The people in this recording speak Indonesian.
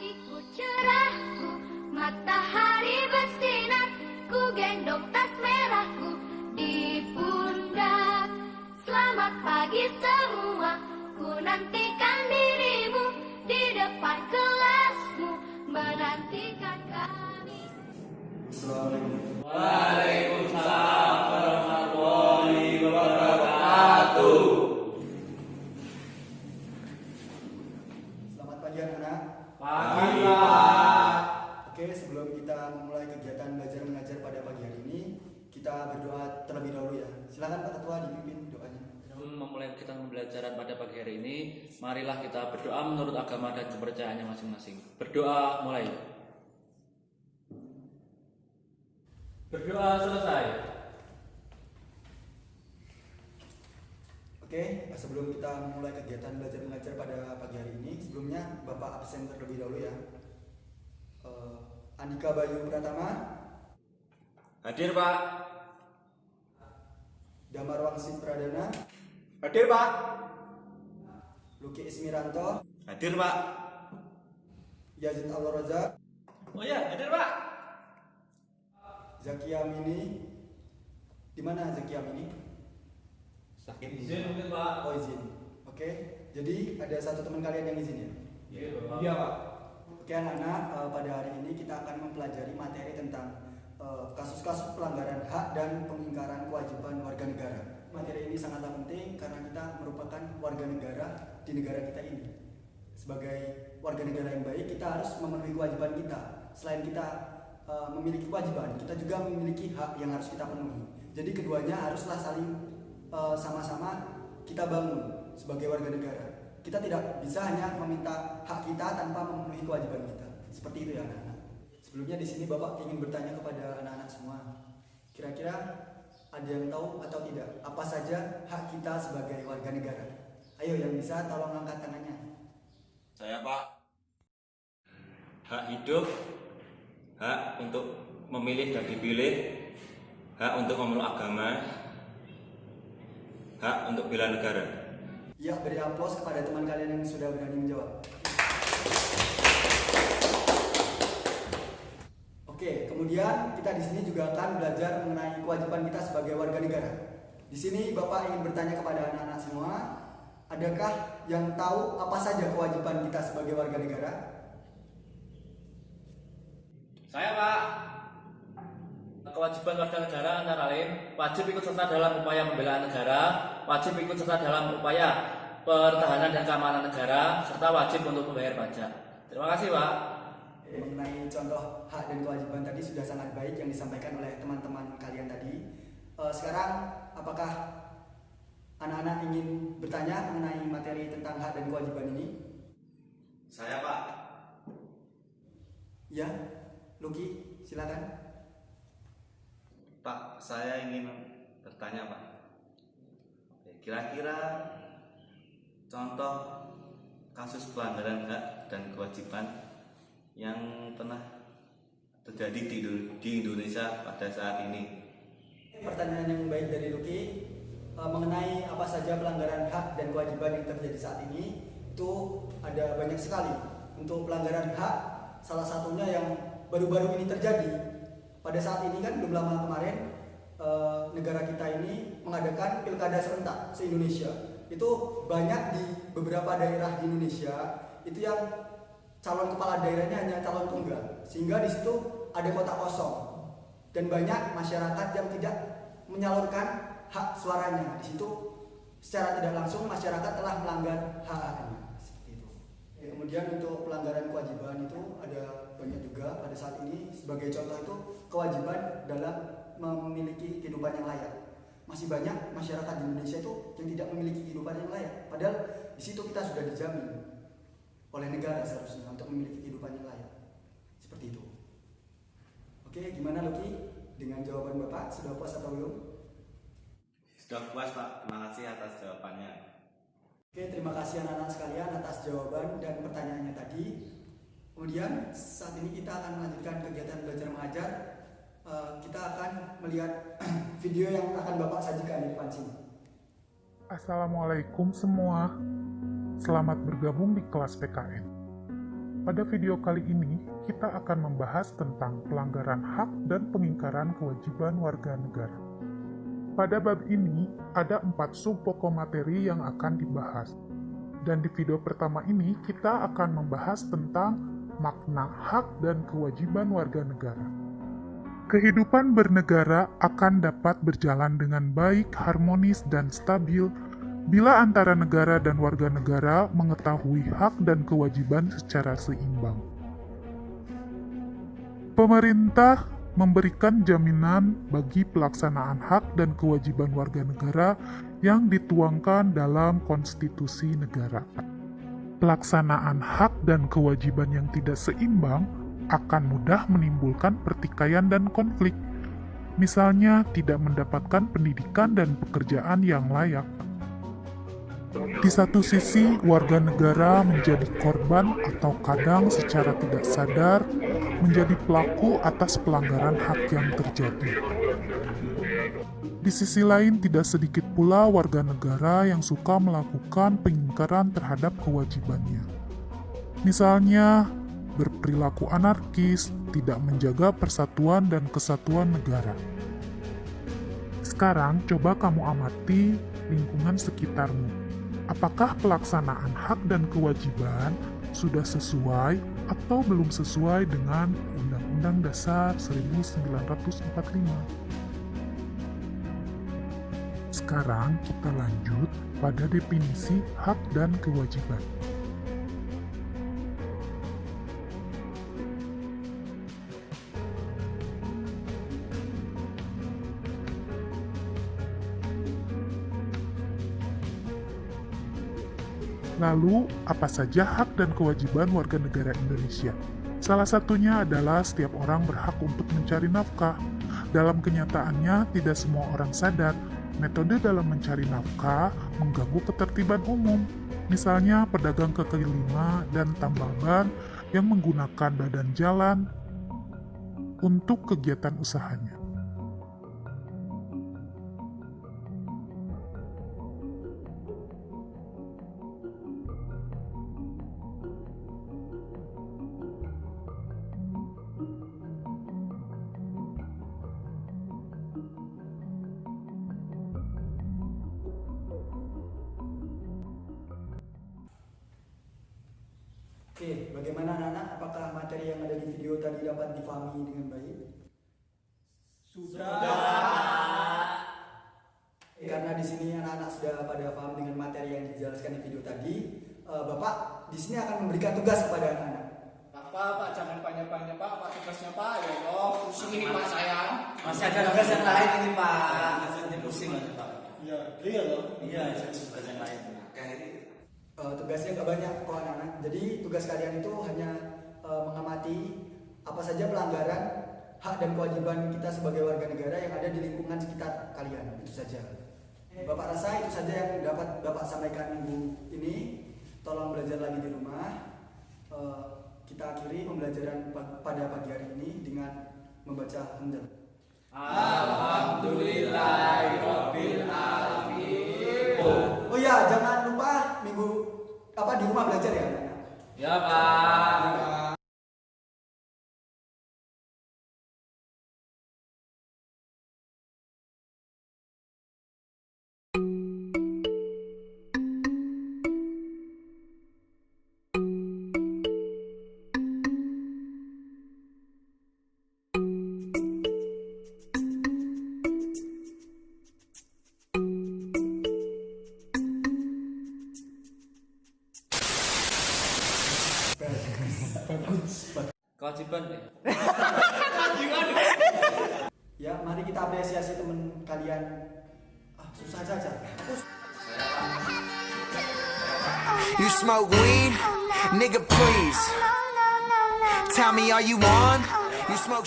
pagiku cerahku, matahari bersinar, ku gendong tas merahku di pundak. Selamat pagi semua, ku nantikan dirimu di depan kelasmu, menantikan kami. Assalamualaikum. Waalaikumsalam warahmatullahi wabarakatuh. Selamat pagi anak-anak. Pagi, Pak. Oke, sebelum kita memulai kegiatan belajar mengajar pada pagi hari ini, kita berdoa terlebih dahulu ya. Silakan Pak Ketua dipimpin doanya. Sebelum memulai kita pembelajaran pada pagi hari ini, marilah kita berdoa menurut agama dan kepercayaannya masing-masing. Berdoa mulai. Berdoa selesai. Oke, sebelum kita memulai kegiatan belajar mengajar pada pagi hari ini, sebelumnya Bapak absen terlebih dahulu ya. Andika Bayu Pratama, Hadir, Pak. Damar Wangsit Pradana, Hadir, Pak. Luki Ismiranto, Hadir, Pak. Yazid Al-Roza, Oh ya, hadir, Pak. Zakia Mini. Di mana Zakia Mini? Izin mungkin, Pak. Oh, izin. Oke, jadi ada satu teman kalian yang izin ya? Iya, Pak. Oke anak-anak, pada hari ini kita akan mempelajari materi tentang kasus-kasus pelanggaran hak dan pengingkaran kewajiban warga negara. Materi ini sangatlah penting karena kita merupakan warga negara di negara kita ini. Sebagai warga negara yang baik, kita harus memenuhi kewajiban kita. Selain kita memiliki kewajiban, kita juga memiliki hak yang harus kita penuhi. Jadi keduanya haruslah saling sama-sama kita bangun sebagai warga negara. Kita tidak bisa hanya meminta hak kita tanpa memenuhi kewajiban kita. Seperti itu ya anak-anak. Sebelumnya di sini Bapak ingin bertanya kepada anak-anak semua. Kira-kira ada yang tahu atau tidak apa saja hak kita sebagai warga negara? Ayo yang bisa tolong angkat tangannya. Saya, Pak. Hak hidup, hak untuk memilih dan dipilih, hak untuk memeluk agama, hak untuk bela negara. Ya, beri aplaus kepada teman kalian yang sudah berani menjawab. Oke, kemudian kita di sini juga akan belajar mengenai kewajiban kita sebagai warga negara. Di sini Bapak ingin bertanya kepada anak-anak semua, adakah yang tahu apa saja kewajiban kita sebagai warga negara? Saya, Pak. Kewajiban warga negara antara lain wajib ikut serta dalam upaya membela negara, wajib ikut serta dalam upaya pertahanan dan keamanan negara, serta wajib untuk membayar pajak. Terima kasih, Pak. Mengenai contoh hak dan kewajiban tadi sudah sangat baik yang disampaikan oleh teman-teman kalian tadi. Sekarang apakah anak-anak ingin bertanya mengenai materi tentang hak dan kewajiban ini? Saya, Pak. Ya, Luki, silakan. Pak, saya ingin bertanya, Pak. Kira-kira contoh kasus pelanggaran hak dan kewajiban yang pernah terjadi di Indonesia pada saat ini. Pertanyaan yang baik dari Luki mengenai apa saja pelanggaran hak dan kewajiban yang terjadi saat ini, itu ada banyak sekali. Untuk pelanggaran hak, salah satunya yang baru-baru ini terjadi. Pada saat ini kan belum lama kemarin negara kita ini mengadakan pilkada serentak se-Indonesia. Itu banyak di beberapa daerah di Indonesia itu yang calon kepala daerahnya hanya calon tunggal, sehingga di situ ada kotak kosong dan banyak masyarakat yang tidak menyalurkan hak suaranya. Di situ secara tidak langsung masyarakat telah melanggar hak-haknya. Seperti itu. Kemudian untuk pelanggaran kewajiban itu ada banyak juga pada saat ini. Sebagai contoh itu kewajiban dalam memiliki kehidupan yang layak. Masih banyak masyarakat di Indonesia itu yang tidak memiliki kehidupan yang layak. Padahal di situ kita sudah dijamin oleh negara seharusnya untuk memiliki kehidupan yang layak. Seperti itu. Oke, gimana Luki? Dengan jawaban Bapak sudah puas atau belum? Sudah puas, Pak. Terima kasih atas jawabannya. Oke, terima kasih anak-anak sekalian atas jawaban dan pertanyaannya tadi. Kemudian saat ini kita akan melanjutkan kegiatan belajar mengajar. Kita akan melihat video yang akan Bapak sajikan di depan sini. Assalamualaikum semua. Selamat bergabung di kelas PKN. Pada video kali ini, kita akan membahas tentang pelanggaran hak dan pengingkaran kewajiban warga negara. Pada bab ini, ada 4 sub-pokok materi yang akan dibahas. Dan di video pertama ini, kita akan membahas tentang makna hak dan kewajiban warga negara. Kehidupan bernegara akan dapat berjalan dengan baik, harmonis, dan stabil bila antara negara dan warga negara mengetahui hak dan kewajiban secara seimbang. Pemerintah memberikan jaminan bagi pelaksanaan hak dan kewajiban warga negara yang dituangkan dalam konstitusi negara. Pelaksanaan hak dan kewajiban yang tidak seimbang akan mudah menimbulkan pertikaian dan konflik. Misalnya, tidak mendapatkan pendidikan dan pekerjaan yang layak. Di satu sisi, warga negara menjadi korban atau kadang secara tidak sadar menjadi pelaku atas pelanggaran hak yang terjadi. Di sisi lain, tidak sedikit pula warga negara yang suka melakukan pengingkaran terhadap kewajibannya. Misalnya, berperilaku anarkis, tidak menjaga persatuan dan kesatuan negara. Sekarang, coba kamu amati lingkungan sekitarmu. Apakah pelaksanaan hak dan kewajiban sudah sesuai atau belum sesuai dengan Undang-Undang Dasar 1945? Sekarang kita lanjut pada definisi hak dan kewajiban. Lalu, apa saja hak dan kewajiban warga negara Indonesia? Salah satunya adalah setiap orang berhak untuk mencari nafkah. Dalam kenyataannya, tidak semua orang sadar metode dalam mencari nafkah mengganggu ketertiban umum. Misalnya, pedagang kaki lima dan tambal ban yang menggunakan badan jalan untuk kegiatan usahanya. Oke, bagaimana anak-anak? Apakah materi yang ada di video tadi dapat difahami dengan baik? Sudah. Karena di sini anak-anak sudah pada paham dengan materi yang dijelaskan di video tadi, Bapak di sini akan memberikan tugas kepada anak-anak. Pak, jangan banyak-banyak Pak, apa tugasnya Pak? Ya Allah, pusing ini Pak saya. Masih ada tugas yang lain ini Pak. Pusing aja Pak. Iya, iya loh. Iya, tugas yang lain. Tugasnya nggak banyak kok anak-anak. Jadi tugas kalian itu hanya mengamati apa saja pelanggaran hak dan kewajiban kita sebagai warga negara yang ada di lingkungan sekitar kalian. Itu saja. Bapak rasa itu saja yang dapat Bapak sampaikan minggu ini. Tolong belajar lagi di rumah. Kita akhiri pembelajaran pada pagi hari ini dengan membaca hamdalah. Alhamdulillahirabbil alamin. Oh ya, jangan lupa di rumah belajar ya. Ya, Pak. Kewajiban deh. Ya, mari kita apresiasi teman kalian. Susah saja. You smoke weed? Nigga, please. Tell me, are you on? You smoke